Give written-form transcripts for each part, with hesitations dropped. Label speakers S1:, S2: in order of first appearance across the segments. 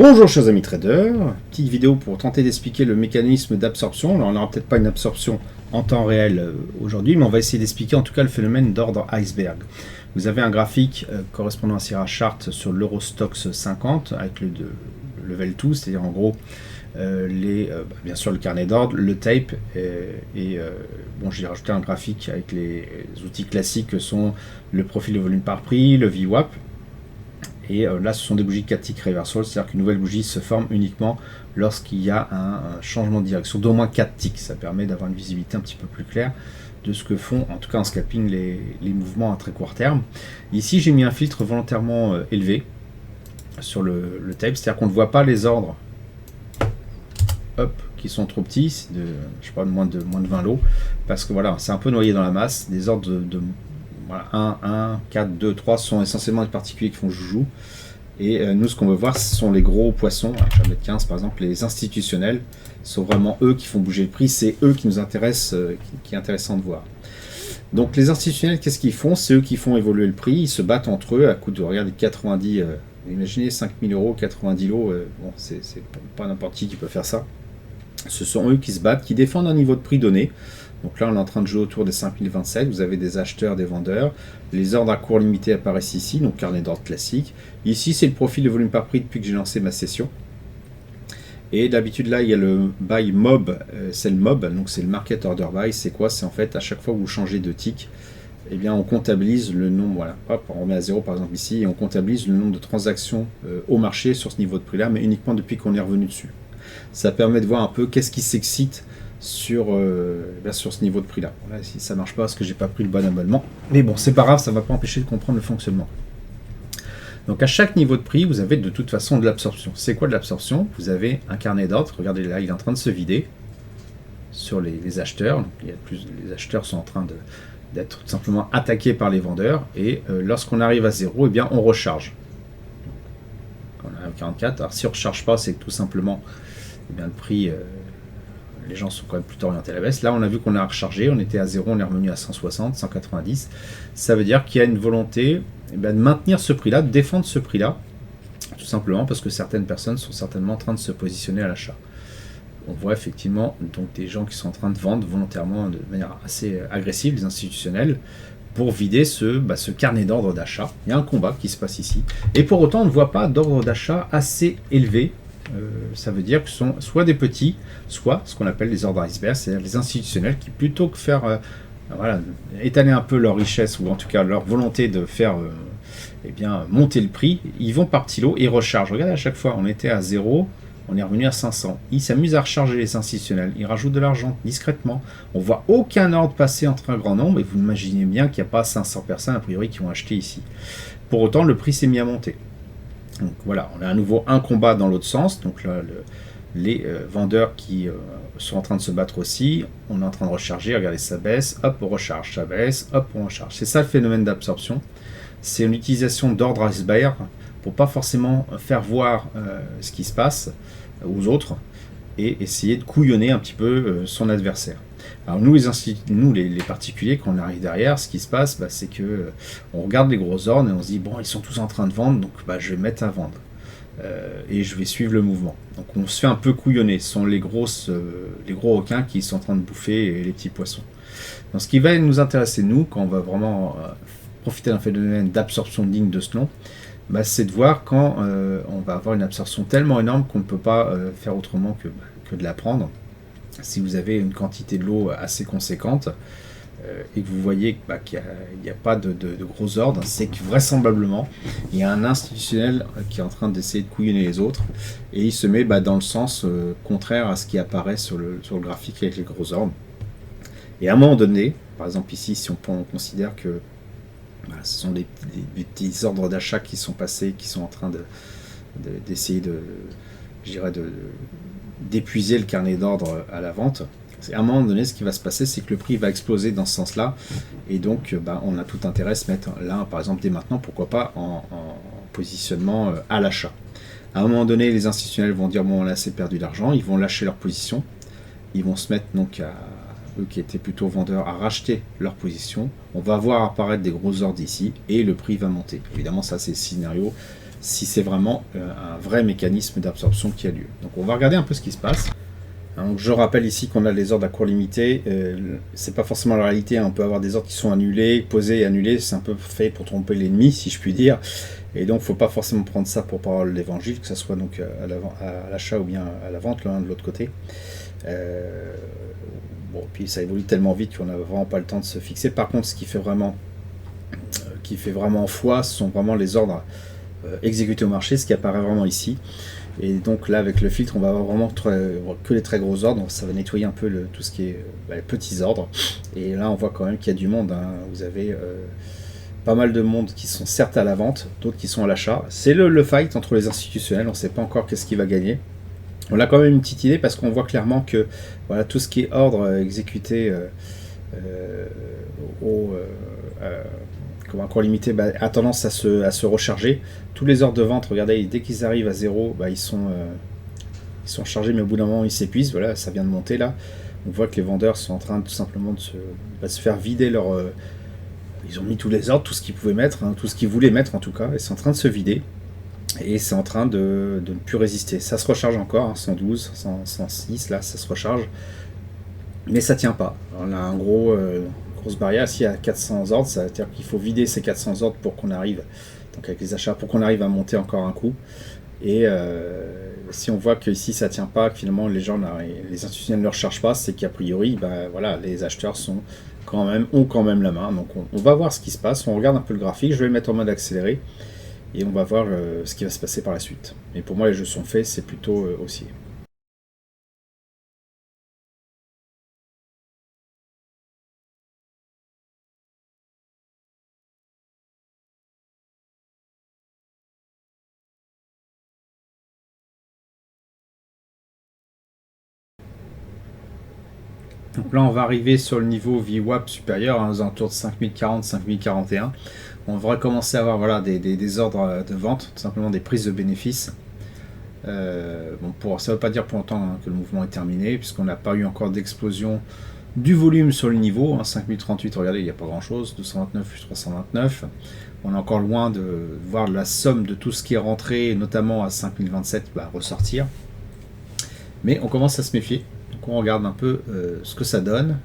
S1: Bonjour chers amis traders, petite vidéo pour tenter d'expliquer le mécanisme d'absorption. Alors on n'aura peut-être pas une absorption en temps réel aujourd'hui, mais on va essayer d'expliquer en tout cas le phénomène d'ordre iceberg. Vous avez un graphique correspondant à Sierra Chart sur l'Eurostoxx 50 avec le level 2, c'est-à-dire en gros bien sûr le carnet d'ordre, le tape bon, j'ai rajouté un graphique avec les outils classiques que sont le profil de volume par prix, le VWAP. Et là, ce sont des bougies 4 ticks reversal, c'est-à-dire qu'une nouvelle bougie se forme uniquement lorsqu'il y a un changement de direction d'au moins 4 ticks. Ça permet d'avoir une visibilité un petit peu plus claire de ce que font, en tout cas en scalping, les mouvements à très court terme. Ici, j'ai mis un filtre volontairement élevé sur le tape, c'est-à-dire qu'on ne voit pas les ordres qui sont trop petits, je sais pas, de moins de 20 lots, parce que voilà, c'est un peu noyé dans la masse. Des ordres de voilà, 1, 4, 2, 3 sont essentiellement des particuliers qui font joujou. Et nous, ce qu'on veut voir, ce sont les gros poissons. Alors, je vais mettre 15 par exemple, les institutionnels sont vraiment eux qui font bouger le prix. C'est eux qui nous intéressent, qui est intéressant de voir. Donc les institutionnels, qu'est-ce qu'ils font? C'est eux qui font évoluer le prix. Ils se battent entre eux à coup de, regardez, 90, imaginez 5000 euros, 90 lots. Bon, c'est pas n'importe qui peut faire ça. Ce sont eux qui se battent, qui défendent un niveau de prix donné. Donc là, on est en train de jouer autour des 5027. Vous avez des acheteurs, des vendeurs. Les ordres à court limité apparaissent ici, donc carnet d'ordre classique. Ici, c'est le profil de volume par prix depuis que j'ai lancé ma session. Et d'habitude, là, il y a le buy mob. C'est le mob, donc c'est le market order buy. C'est quoi? C'est en fait, à chaque fois que vous changez de tick, eh bien, on comptabilise le nombre. Voilà, hop, on remet à 0 par exemple ici, et on comptabilise le nombre de transactions au marché sur ce niveau de prix-là, mais uniquement depuis qu'on est revenu dessus. Ça permet de voir un peu qu'est-ce qui s'excite sur ce niveau de prix là. Voilà, si ça marche pas parce que j'ai pas pris le bon abonnement, mais bon, c'est pas grave, ça va pas empêcher de comprendre le fonctionnement. Donc à chaque niveau de prix, vous avez de toute façon de l'absorption. C'est quoi de l'absorption? Vous avez un carnet d'ordre, regardez là, il est en train de se vider sur les acheteurs. Donc, les acheteurs sont en train d'être tout simplement attaqués par les vendeurs, et lorsqu'on arrive à 0, eh bien on recharge. On a un 44. Alors si on ne recharge pas, c'est que tout simplement eh bien, le prix, les gens sont quand même plutôt orientés à la baisse. Là, on a vu qu'on a rechargé, on était à 0, on est revenu à 160, 190. Ça veut dire qu'il y a une volonté eh bien, de maintenir ce prix-là, de défendre ce prix-là, tout simplement parce que certaines personnes sont certainement en train de se positionner à l'achat. On voit effectivement donc des gens qui sont en train de vendre volontairement de manière assez agressive, les institutionnels, pour vider ce carnet d'ordre d'achat. Il y a un combat qui se passe ici. Et pour autant, on ne voit pas d'ordre d'achat assez élevé. Ça veut dire que ce sont soit des petits, soit ce qu'on appelle les ordres iceberg, c'est-à-dire les institutionnels qui, plutôt que faire voilà, étaler un peu leur richesse, ou en tout cas leur volonté de faire eh bien, monter le prix, ils vont par petits lots et rechargent. Regardez, à chaque fois, on était à 0, on est revenu à 500. Ils s'amusent à recharger les institutionnels, ils rajoutent de l'argent discrètement. On voit aucun ordre passer entre un grand nombre, et vous imaginez bien qu'il n'y a pas 500 personnes a priori qui vont acheter ici. Pour autant, le prix s'est mis à monter. Donc voilà, on a à nouveau un combat dans l'autre sens. Donc là, les vendeurs qui sont en train de se battre aussi, on est en train de recharger, regardez, ça baisse, hop, on recharge, ça baisse, hop, on recharge. C'est ça le phénomène d'absorption. C'est une utilisation d'ordre iceberg pour pas forcément faire voir ce qui se passe aux autres et essayer de couillonner un petit peu son adversaire. Alors nous les particuliers, quand on arrive derrière, ce qui se passe, c'est que on regarde les gros ordres et on se dit bon, ils sont tous en train de vendre, donc je vais mettre à vendre et je vais suivre le mouvement. Donc on se fait un peu couillonner. Ce sont les gros requins qui sont en train de bouffer les petits poissons. Donc ce qui va nous intéresser nous, quand on va vraiment profiter d'un phénomène d'absorption digne de ce nom, c'est de voir quand on va avoir une absorption tellement énorme qu'on ne peut pas faire autrement que de la prendre. Si vous avez une quantité de l'eau assez conséquente et que vous voyez qu'il n'y a pas de gros ordres, c'est que vraisemblablement il y a un institutionnel qui est en train d'essayer de couillonner les autres, et il se met dans le sens contraire à ce qui apparaît sur le graphique avec les gros ordres. Et à un moment donné, par exemple ici, si on considère que ce sont des petits ordres d'achat qui sont passés, qui sont en train d'essayer d'épuiser le carnet d'ordre à la vente. À un moment donné, ce qui va se passer, c'est que le prix va exploser dans ce sens-là, et donc on a tout intérêt à se mettre là, par exemple, dès maintenant, pourquoi pas en positionnement à l'achat. À un moment donné, les institutionnels vont dire bon, là c'est perdu d'argent, ils vont lâcher leur position, ils vont se mettre donc eux qui étaient plutôt vendeurs à racheter leur position. On va voir apparaître des gros ordres ici et le prix va monter. Évidemment, ça c'est le scénario si c'est vraiment un vrai mécanisme d'absorption qui a lieu. Donc on va regarder un peu ce qui se passe. Donc je rappelle ici qu'on a les ordres à cours limité, c'est pas forcément la réalité, hein. On peut avoir des ordres qui sont annulés, posés et annulés, c'est un peu fait pour tromper l'ennemi si je puis dire, et donc faut pas forcément prendre ça pour parole d'évangile, que ce soit donc à l'achat ou bien à la vente, l'un de l'autre côté. Bon, puis ça évolue tellement vite qu'on n'a vraiment pas le temps de se fixer. Par contre, ce qui fait vraiment foi, ce sont vraiment les ordres exécutés au marché, ce qui apparaît vraiment ici. Et donc là, avec le filtre, on va avoir vraiment que les très gros ordres, donc ça va nettoyer un peu tout ce qui est les petits ordres. Et là, on voit quand même qu'il y a du monde, hein. Vous avez pas mal de monde qui sont certes à la vente, d'autres qui sont à l'achat. C'est le fight entre les institutionnels, on ne sait pas encore qu'est-ce qui va gagner. On a quand même une petite idée parce qu'on voit clairement que voilà, tout ce qui est ordre exécuté comme un cours limité a tendance à se recharger. Tous les ordres de vente, regardez, dès qu'ils arrivent à zéro, ils sont chargés, mais au bout d'un moment ils s'épuisent. Voilà, ça vient de monter là. On voit que les vendeurs sont en train tout simplement de se faire vider leur... ils ont mis tous les ordres, tout ce qu'ils pouvaient mettre, hein, tout ce qu'ils voulaient mettre en tout cas, et c'est en train de se vider. Et c'est en train de ne plus résister. Ça se recharge encore, hein, 112, 106, là ça se recharge. Mais ça tient pas. On a un grosse barrière ici à 400 ordres, ça veut dire qu'il faut vider ces 400 ordres pour qu'on arrive, donc avec les achats, pour qu'on arrive à monter encore un coup. Et si on voit que ici ça tient pas, que finalement les institutionnels ne le rechargent pas, c'est qu'a priori, voilà, les acheteurs ont quand même la main. Donc on va voir ce qui se passe, on regarde un peu le graphique, je vais le mettre en mode accéléré, et on va voir ce qui va se passer par la suite. Et pour moi les jeux sont faits, c'est plutôt haussier. Donc là, on va arriver sur le niveau VWAP supérieur, hein, aux alentours de 5040, 5041. On va commencer à avoir voilà, des ordres de vente, tout simplement des prises de bénéfices. Ça ne veut pas dire pour longtemps, hein, que le mouvement est terminé, puisqu'on n'a pas eu encore d'explosion du volume sur le niveau. Hein, 5038, regardez, il n'y a pas grand-chose. 229 plus 329. On est encore loin de voir la somme de tout ce qui est rentré, notamment à 5027, ressortir. Mais on commence à se méfier. Donc on regarde un peu ce que ça donne.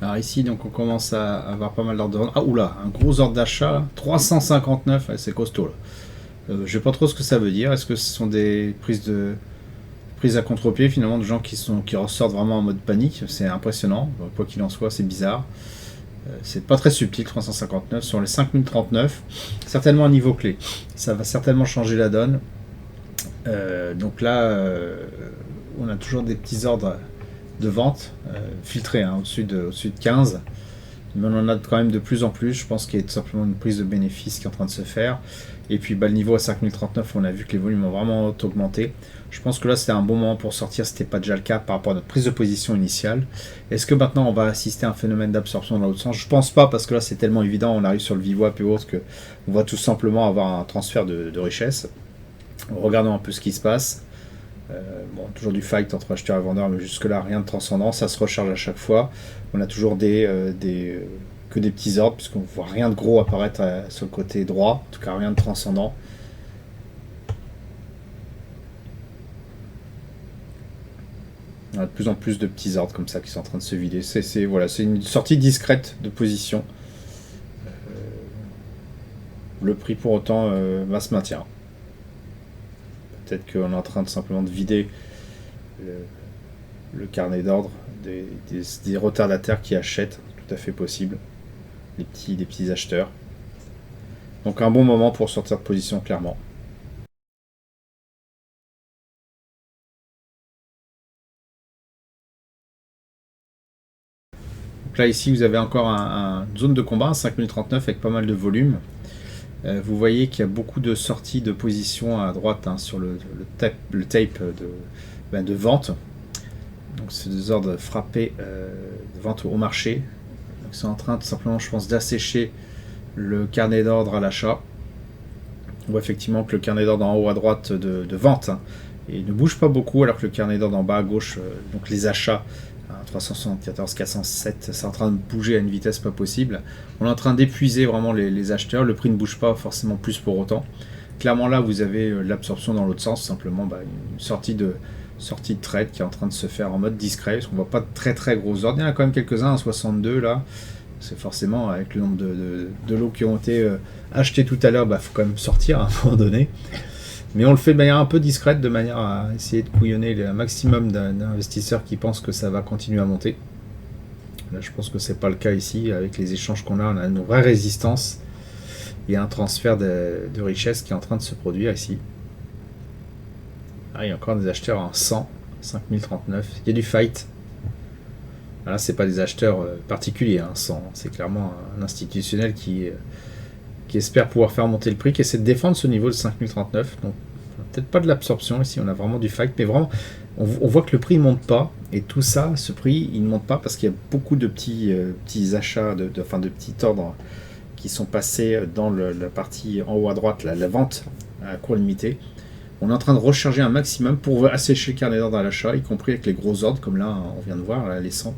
S1: Alors ici, donc on commence à avoir pas mal d'ordres de vente. Ah oula, un gros ordre d'achat, 359, c'est costaud là. Je sais pas trop ce que ça veut dire. Est-ce que ce sont des prises à contre-pied finalement de gens qui ressortent vraiment en mode panique? C'est impressionnant. Quoi qu'il en soit, c'est bizarre. C'est pas très subtil, 359 sur les 5039. Certainement un niveau clé. Ça va certainement changer la donne. Donc là, on a toujours des petits ordres de vente filtrés, hein, au-dessus de 15. Mais on en a quand même de plus en plus. Je pense qu'il y a tout simplement une prise de bénéfice qui est en train de se faire. Et puis le niveau à 5039, on a vu que les volumes ont vraiment augmenté. Je pense que là c'était un bon moment pour sortir, c'était pas déjà le cas par rapport à notre prise de position initiale. Est-ce que maintenant on va assister à un phénomène d'absorption dans l'autre sens? Je pense pas, parce que là c'est tellement évident, on arrive sur le VWAP et autres, que on va tout simplement avoir un transfert de richesse. Regardons un peu ce qui se passe. Toujours du fight entre acheteurs et vendeurs, mais jusque là rien de transcendant, ça se recharge à chaque fois. On a toujours que des petits ordres, puisqu'on ne voit rien de gros apparaître sur le côté droit, en tout cas rien de transcendant. On a de plus en plus de petits ordres comme ça qui sont en train de se vider. C'est une sortie discrète de position. Le prix pour autant va se maintenir. Peut-être qu'on est en train de simplement de vider le carnet d'ordre des retardataires qui achètent, tout à fait possible, des petits acheteurs. Donc un bon moment pour sortir de position, clairement. Donc là ici vous avez encore une zone de combat, 5039 avec pas mal de volume. Vous voyez qu'il y a beaucoup de sorties de position à droite, hein, sur le tape de vente. Donc c'est des ordres frappés de vente au marché. Donc c'est en train tout simplement, je pense, d'assécher le carnet d'ordre à l'achat. On voit effectivement que le carnet d'ordre en haut à droite de vente, hein, et ne bouge pas beaucoup, alors que le carnet d'ordre en bas à gauche, donc les achats, 374, 407, c'est en train de bouger à une vitesse pas possible. On est en train d'épuiser vraiment les acheteurs, le prix ne bouge pas forcément plus pour autant. Clairement là vous avez l'absorption dans l'autre sens, simplement une sortie de trade qui est en train de se faire en mode discret, parce qu'on voit pas de très gros ordres. Il y en a quand même quelques-uns à 62 là, c'est forcément avec le nombre de lots qui ont été achetés tout à l'heure, faut quand même sortir à un moment donné. Mais on le fait de manière un peu discrète, de manière à essayer de couillonner un maximum d'investisseurs qui pensent que ça va continuer à monter. Là, je pense que c'est pas le cas ici. Avec les échanges qu'on a une vraie résistance. Il y a un transfert de richesse qui est en train de se produire ici. Ah, il y a encore des acheteurs en 100, 5039. Il y a du fight. Là, c'est pas des acheteurs particuliers, hein, 100. C'est clairement un institutionnel qui espère pouvoir faire monter le prix, qui essaie de défendre ce niveau de 5039. Donc, peut-être pas de l'absorption ici, on a vraiment du fight, mais vraiment, on voit que le prix ne monte pas. Et tout ça, ce prix, il ne monte pas parce qu'il y a beaucoup de petits achats, de petits ordres qui sont passés dans la partie en haut à droite, la vente à court limité. On est en train de recharger un maximum pour assécher le carnet d'ordre à l'achat, y compris avec les gros ordres, comme là, on vient de voir, là, les 100.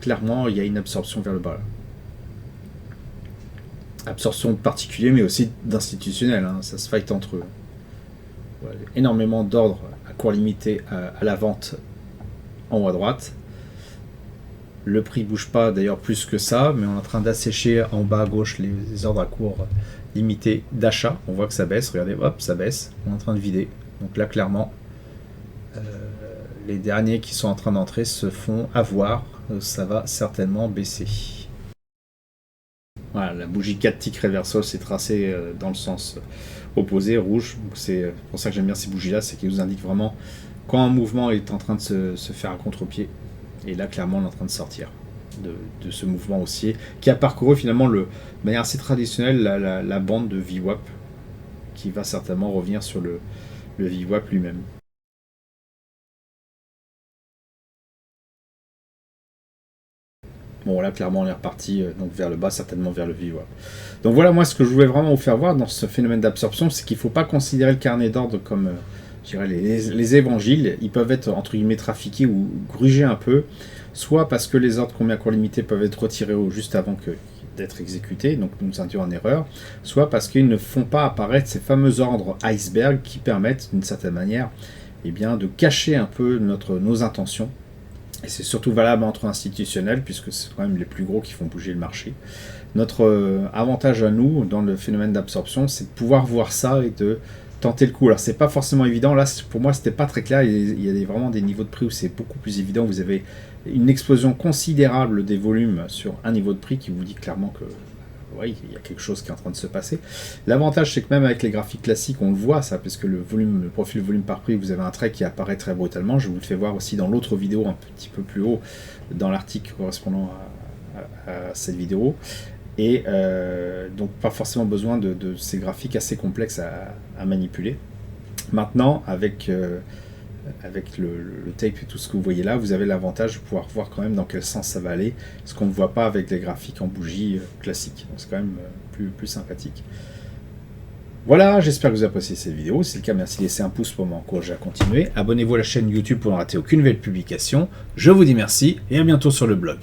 S1: Clairement, il y a une absorption vers le bas. Là. Absorption de particuliers, mais aussi d'institutionnels, hein, ça se fight entre eux. Voilà, énormément d'ordres à court limité à la vente en haut à droite. Le prix ne bouge pas d'ailleurs plus que ça, mais on est en train d'assécher en bas à gauche les ordres à court limité d'achat. On voit que ça baisse, regardez, hop, ça baisse, on est en train de vider. Donc là, clairement, les derniers qui sont en train d'entrer se font avoir, ça va certainement baisser. Voilà, la bougie 4 ticks reversal s'est tracée dans le sens opposé, rouge. C'est pour ça que j'aime bien ces bougies-là, c'est qu'ils nous indiquent vraiment quand un mouvement est en train de se faire à contre-pied. Et là, clairement, on est en train de sortir de ce mouvement haussier qui a parcouru finalement de manière assez traditionnelle la bande de VWAP, qui va certainement revenir sur le VWAP lui-même. Bon, là, clairement, on est reparti donc vers le bas, certainement vers le VWAP. Donc voilà, moi, ce que je voulais vraiment vous faire voir dans ce phénomène d'absorption, c'est qu'il ne faut pas considérer le carnet d'ordre comme, je dirais, les évangiles. Ils peuvent être, entre guillemets, trafiqués ou grugés un peu, soit parce que les ordres qu'on met à court limité peuvent être retirés juste avant d'être exécutés, donc nous induire en erreur, soit parce qu'ils ne font pas apparaître ces fameux ordres iceberg qui permettent, d'une certaine manière, de cacher un peu nos intentions. Et c'est surtout valable entre institutionnels, puisque c'est quand même les plus gros qui font bouger le marché. Notre avantage à nous, dans le phénomène d'absorption, c'est de pouvoir voir ça et de tenter le coup. Alors, c'est pas forcément évident. Là, pour moi, c'était pas très clair. Il y a vraiment des niveaux de prix où c'est beaucoup plus évident. Vous avez une explosion considérable des volumes sur un niveau de prix qui vous dit clairement que oui, il y a quelque chose qui est en train de se passer. L'avantage, c'est que même avec les graphiques classiques, on le voit ça, parce que le profil volume par prix, vous avez un trait qui apparaît très brutalement. Je vous le fais voir aussi dans l'autre vidéo, un petit peu plus haut, dans l'article correspondant à cette vidéo. Et donc, pas forcément besoin de ces graphiques assez complexes à manipuler. Maintenant, avec le tape et tout ce que vous voyez là, vous avez l'avantage de pouvoir voir quand même dans quel sens ça va aller, ce qu'on ne voit pas avec les graphiques en bougie classique. Donc c'est quand même plus sympathique. Voilà, j'espère que vous avez apprécié cette vidéo. Si c'est le cas, merci de laisser un pouce pour m'encourager à continuer. Abonnez-vous à la chaîne YouTube pour ne rater aucune nouvelle publication. Je vous dis merci et à bientôt sur le blog.